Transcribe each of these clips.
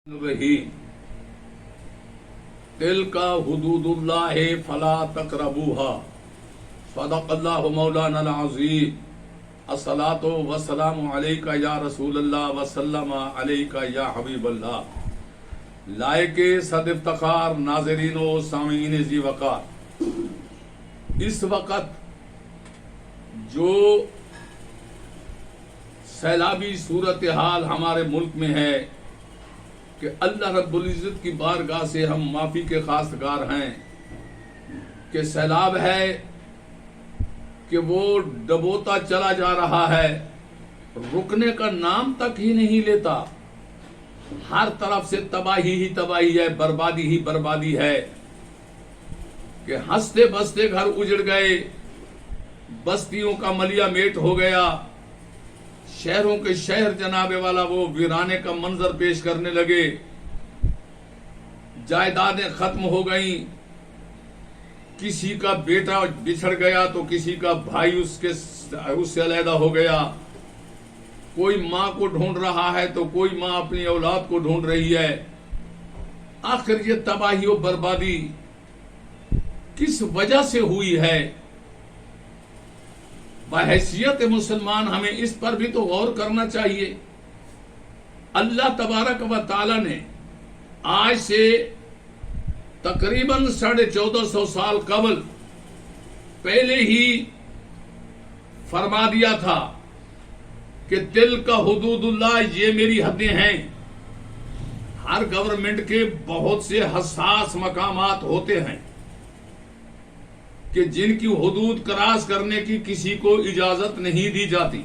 الرحیم تلک حدود اللہ فلا تقربوها صدق اللہ مولانا العظیم الصلاۃ والسلام علیک یا رسول اللہ وسلم علیک یا حبیب اللہ۔ لائق صد افتخار ناظرین و سامعین ذی وقار، اس وقت جو سیلابی صورتحال ہمارے ملک میں ہے کہ اللہ رب العزت کی بارگاہ سے ہم معافی کے خواستگار ہیں کہ سیلاب ہے کہ وہ ڈبوتا چلا جا رہا ہے، رکنے کا نام تک ہی نہیں لیتا، ہر طرف سے تباہی ہی تباہی ہے، بربادی ہی بربادی ہے کہ ہنستے بستے گھر اجڑ گئے، بستیوں کا ملیا میٹ ہو گیا، شہروں کے شہر جناب والا وہ ویرانے کا منظر پیش کرنے لگے، جائیدادیں ختم ہو گئیں، کسی کا بیٹا بچھڑ گیا تو کسی کا بھائی اس سے علیحدہ ہو گیا، کوئی ماں کو ڈھونڈ رہا ہے تو کوئی ماں اپنی اولاد کو ڈھونڈ رہی ہے۔ آخر یہ تباہی و بربادی کس وجہ سے ہوئی ہے؟ بحیثیت مسلمان ہمیں اس پر بھی تو غور کرنا چاہیے۔ اللہ تبارک و تعالی نے آج سے تقریباً 1450 سال قبل پہلے ہی فرما دیا تھا کہ تلک حدود اللہ، یہ میری حدیں ہیں۔ ہر گورنمنٹ کے بہت سے حساس مقامات ہوتے ہیں کہ جن کی حدود کراس کرنے کی کسی کو اجازت نہیں دی جاتی۔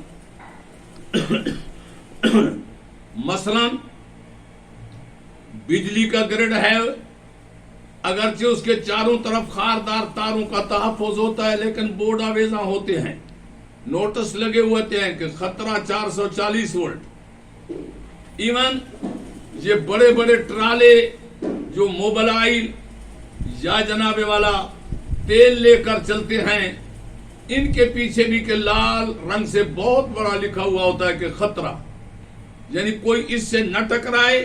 مثلا بجلی کا گرڈ ہے، اگرچہ اس کے چاروں طرف خاردار تاروں کا تحفظ ہوتا ہے، لیکن بورڈ آویزاں ہوتے ہیں، نوٹس لگے ہوتے ہیں کہ خطرہ 440 وولٹ۔ ایون یہ بڑے بڑے ٹرالے جو موبلائل یا جناب والا تیل لے کر چلتے ہیں، ان کے پیچھے بھی کہ لال رنگ سے بہت بڑا لکھا ہوا ہوتا ہے کہ خطرہ، یعنی کوئی اس سے نہ ٹکرائے،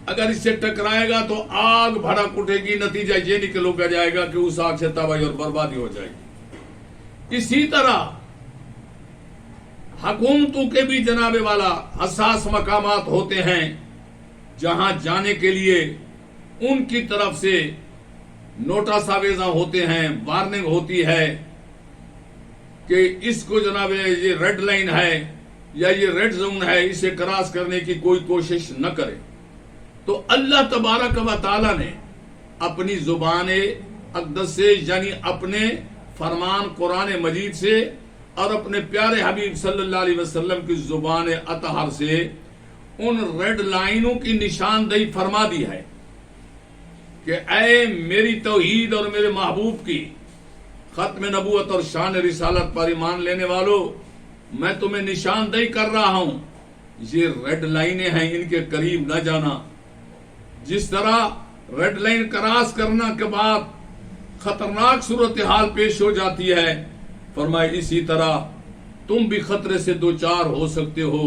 اگر اس سے ٹکرائے گا تو آگ بھڑک اٹھے گی، نتیجہ یہ نکل جائے گا کہ اس آگ سے تباہی اور بربادی ہو جائے گی۔ اسی طرح حکومتوں کے بھی جناب والا حساس مقامات ہوتے ہیں جہاں جانے کے لیے ان کی طرف سے نوٹس آویزاں ہوتے ہیں، وارننگ ہوتی ہے کہ اس کو جناب یہ ریڈ لائن ہے یا یہ ریڈ زون ہے، اسے کراس کرنے کی کوئی کوشش نہ کرے۔ تو اللہ تبارک و تعالی نے اپنی زبان اقدس سے، یعنی اپنے فرمان قرآن مجید سے اور اپنے پیارے حبیب صلی اللہ علیہ وسلم کی زبان اطہر سے ان ریڈ لائنوں کی نشاندہی فرما دی ہے کہ اے میری توحید اور میرے محبوب کی ختم نبوت اور شان رسالت پر ایمان لینے والوں، میں تمہیں نشاندہی کر رہا ہوں، یہ ریڈ لائنیں ہیں، ان کے قریب نہ جانا۔ جس طرح ریڈ لائن کراس کرنا کے بعد خطرناک صورتحال پیش ہو جاتی ہے، فرمائے اسی طرح تم بھی خطرے سے دوچار ہو سکتے ہو۔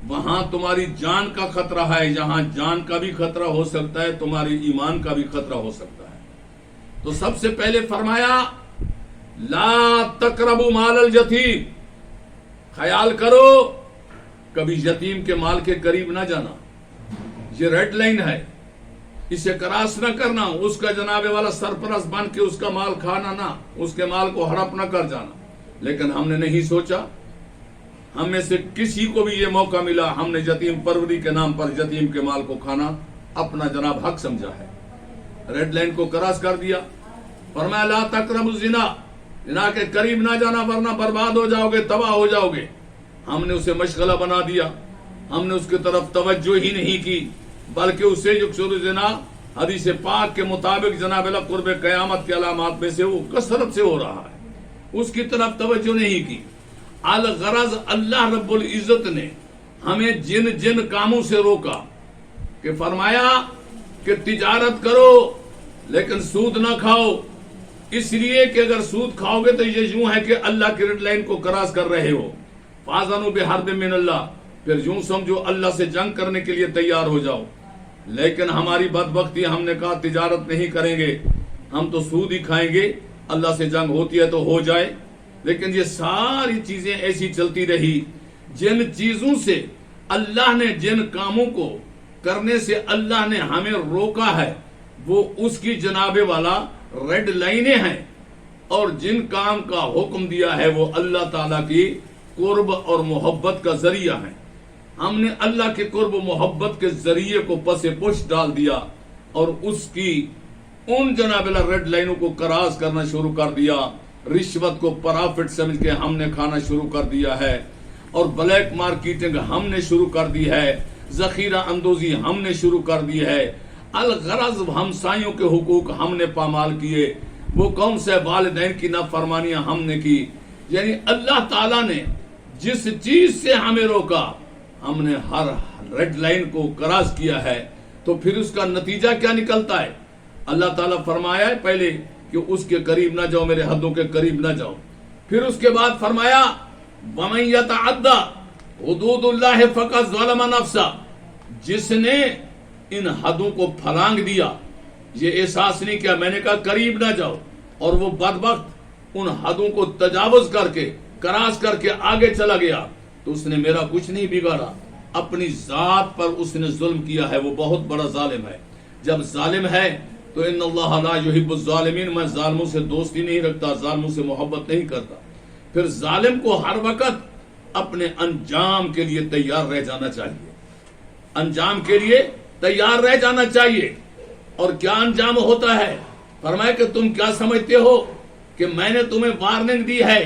وہاں تمہاری جان کا خطرہ ہے، یہاں جان کا بھی خطرہ ہو سکتا ہے، تمہاری ایمان کا بھی خطرہ ہو سکتا ہے۔ تو سب سے پہلے فرمایا لا تقربوا مال الیتیم، خیال کرو کبھی یتیم کے مال کے قریب نہ جانا، یہ ریڈ لائن ہے، اسے کراس نہ کرنا، اس کا جناب والا سرپرست بن کے اس کا مال کھانا نہ، اس کے مال کو ہڑپ نہ کر جانا۔ لیکن ہم نے نہیں سوچا، ہم میں سے کسی کو بھی یہ موقع ملا، ہم نے یتیم پروری کے نام پر یتیم کے مال کو کھانا اپنا جناب حق سمجھا ہے، ریڈ لائن کو کراس کر دیا۔ فرمایا لا تقربوا الزنا، زنا کے قریب نہ جانا ورنہ برباد ہو جاؤ گے، تباہ ہو جاؤ گے۔ ہم نے اسے مشغلہ بنا دیا، ہم نے اس کی طرف توجہ ہی نہیں کی، بلکہ اسے یکسر زنا حدیث پاک کے مطابق جناب اللہ قرب قیامت کی علامات میں سے وہ کثرت سے ہو رہا ہے، اس کی طرف توجہ نہیں کی۔ الغرض اللہ رب العزت نے ہمیں جن جن کاموں سے روکا کہ فرمایا کہ تجارت کرو لیکن سود نہ کھاؤ، اس لیے کہ اگر سود کھاؤ گے تو یہ یوں ہے کہ اللہ کی ریڈ لائن کو کراس کر رہے ہو۔ فَآذَنُوا بِحَرْبٍ مِّنَ اللَّهِ، پھر یوں سمجھو اللہ سے جنگ کرنے کے لیے تیار ہو جاؤ۔ لیکن ہماری بدبختی، ہم نے کہا تجارت نہیں کریں گے، ہم تو سود ہی کھائیں گے، اللہ سے جنگ ہوتی ہے تو ہو جائے۔ لیکن یہ ساری چیزیں ایسی چلتی رہی۔ جن چیزوں سے اللہ نے، جن کاموں کو کرنے سے اللہ نے ہمیں روکا ہے، وہ اس کی جناب والا ریڈ لائنیں ہیں، اور جن کام کا حکم دیا ہے وہ اللہ تعالیٰ کی قرب اور محبت کا ذریعہ ہے۔ ہم نے اللہ کے قرب و محبت کے ذریعے کو پس پش ڈال دیا اور اس کی ان جناب اللہ ریڈ لائنوں کو کراس کرنا شروع کر دیا۔ رشوت کو پرافٹ سمجھ کے ہم نے کھانا شروع کر دیا ہے، اور بلیک مارکیٹنگ ہم نے شروع کر دی ہے، ذخیرہ اندوزی ہم نے شروع کر دی ہے، الغرض ہمسایوں کے حقوق ہم نے پامال کیے، وہ کون سے والدین کی نافرمانیاں ہم نے کی۔ یعنی اللہ تعالیٰ نے جس چیز سے ہمیں روکا، ہم نے ہر ریڈ لائن کو کراس کیا ہے، تو پھر اس کا نتیجہ کیا نکلتا ہے؟ اللہ تعالیٰ فرمایا ہے پہلے کہ اس کے قریب نہ جاؤ، میرے حدوں کے قریب نہ جاؤ، پھر اس کے بعد فرمایا وَمَن يَتَعَدَّ حُدُودَ اللَّهِ فَقَدْ ظَلَمَ نَفْسَهُ، جس نے ان حدوں کو پھلانگ دیا، یہ احساس نہیں کیا، میں نے کہا قریب نہ جاؤ، اور وہ بدبخت ان حدوں کو تجاوز کر کے، کراس کر کے آگے چلا گیا، تو اس نے میرا کچھ نہیں بگاڑا، اپنی ذات پر اس نے ظلم کیا ہے، وہ بہت بڑا ظالم ہے۔ جب ظالم ہے تو ان اللہ لا یحب الظالمین، میں ظالموں سے دوستی نہیں رکھتا، ظالموں سے محبت نہیں کرتا۔ پھر ظالم کو ہر وقت اپنے انجام کے لیے تیار رہ جانا چاہیے، انجام کے لیے تیار رہ جانا چاہیے۔ اور کیا انجام ہوتا ہے؟ فرمایا کہ تم کیا سمجھتے ہو کہ میں نے تمہیں وارننگ دی ہے،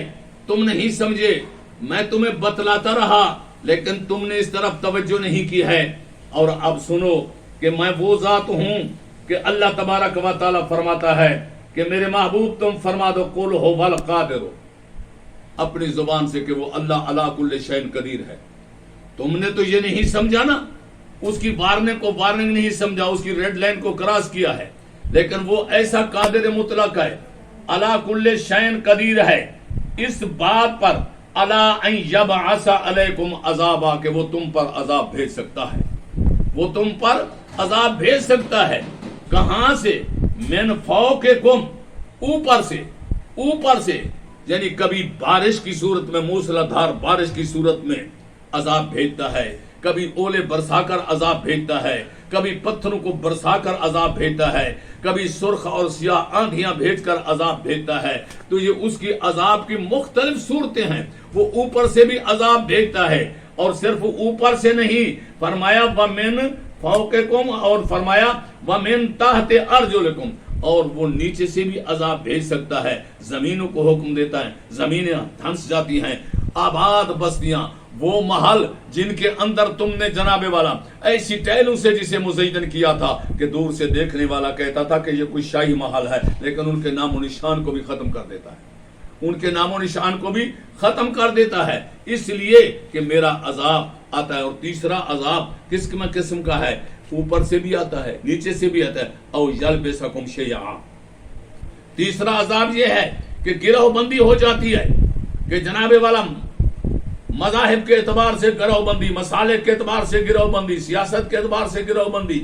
تم نہیں سمجھے، میں تمہیں بتلاتا رہا لیکن تم نے اس طرف توجہ نہیں کی ہے۔ اور اب سنو کہ میں وہ ذات ہوں کہ اللہ تبارک و تعالی فرماتا ہے کہ میرے محبوب تم فرما دو قل هو القادر، اپنی زبان سے کہ وہ اللہ علی کل شیء قدیر ہے۔ تم نے تو یہ نہیں سمجھا نا، اس کی وارننگ کو وارننگ نہیں سمجھا، اس کی ریڈ لائن کو کراس کیا ہے، لیکن وہ ایسا قادر مطلق ہے، علی کل شیء قدیر ہے اس بات پر، الا ان یبعث علیکم عذابا، کہ وہ تم پر عذاب بھیج سکتا ہے، وہ تم پر عذاب بھیج سکتا ہے۔ کہاں سے؟ من فوقکم، اوپر سے، اوپر سے، یعنی کبھی بارش کی صورت میں، موسلادھار بارش کی صورت میں عذاب بھیجتا ہے، کبھی اولے برسا کر عذاب بھیجتا ہے، کبھی پتھروں کو برسا کر عذاب بھیجتا ہے، کبھی سرخ اور سیاہ آندھیاں بھیج کر عذاب بھیجتا ہے۔ تو یہ اس کی عذاب کی مختلف صورتیں ہیں۔ وہ اوپر سے بھی عذاب بھیجتا ہے، اور صرف اوپر سے نہیں، فرمایا وَمِن فوقکم، اور فرمایا وَمِن تحت ارجلکم، اور وہ نیچے سے بھی عذاب بھیج سکتا ہے۔ زمینوں کو حکم دیتا ہے، زمینیں دھنس جاتی ہیں، آباد بستیاں، وہ محل جن کے اندر تم نے جناب والا ایسی ٹیلوں سے جسے مزین کیا تھا کہ دور سے دیکھنے والا کہتا تھا کہ یہ کوئی شاہی محل ہے، لیکن ان کے نام و نشان کو بھی ختم کر دیتا ہے، ان کے نام و نشان کو بھی ختم کر دیتا ہے، اس لیے کہ میرا عذاب آتا ہے۔ اور تیسرا عذاب کس قسم کا ہے؟ اوپر سے بھی آتا ہے، نیچے سے بھی آتا ہے، او یلبسکم شیعا۔ تیسرا عذاب یہ ہے کہ گروہ بندی ہو جاتی ہے، کہ جناب والا مذاہب کے اعتبار سے گروہ بندی، مسالک کے اعتبار سے گروہ بندی، سیاست کے اعتبار سے گروہ بندی،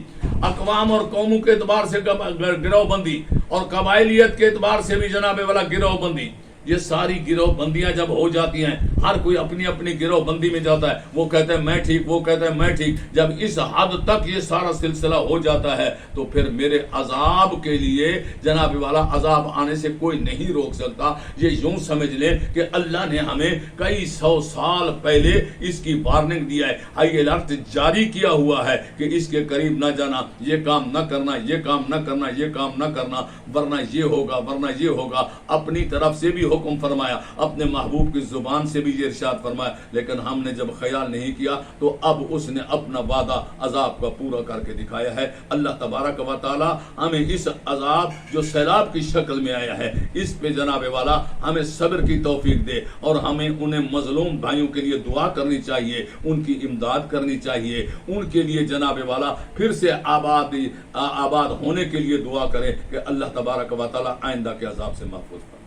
اقوام اور قوموں کے اعتبار سے گروہ بندی، اور قبائلیت کے اعتبار سے بھی جناب والا گروہ بندی۔ یہ ساری گروہ بندیاں جب ہو جاتی ہیں، ہر کوئی اپنی اپنی گروہ بندی میں جاتا ہے، وہ کہتا ہے میں ٹھیک، وہ کہتا ہے میں ٹھیک۔ جب اس حد تک یہ سارا سلسلہ ہو جاتا ہے تو پھر میرے عذاب کے لیے جناب والا عذاب آنے سے کوئی نہیں روک سکتا۔ یہ یوں سمجھ لیں کہ اللہ نے ہمیں کئی سو سال پہلے اس کی وارننگ دیا ہے، حی الارض جاری کیا ہوا ہے کہ اس کے قریب نہ جانا، یہ کام نہ کرنا، یہ کام نہ کرنا، یہ کام نہ کرنا، ورنہ یہ ہوگا، ورنہ یہ ہوگا۔ اپنی طرف سے بھی حکم فرمایا، اپنے محبوب کی زبان سے بھی یہ ارشاد فرمایا، لیکن ہم نے جب خیال نہیں کیا تو اب اس نے اپنا وعدہ عذاب کا پورا کر کے دکھایا ہے۔ اللہ تبارک و تعالی ہمیں اس عذاب جو سیلاب کی شکل میں آیا ہے اس پہ جناب والا ہمیں صبر کی توفیق دے، اور ہمیں انہیں مظلوم بھائیوں کے لیے دعا کرنی چاہیے، ان کی امداد کرنی چاہیے، ان کے لیے جناب والا پھر سے آباد ہونے کے لیے دعا کریں کہ اللہ تبارک و تعالی آئندہ کے عذاب سے محفوظ کرے۔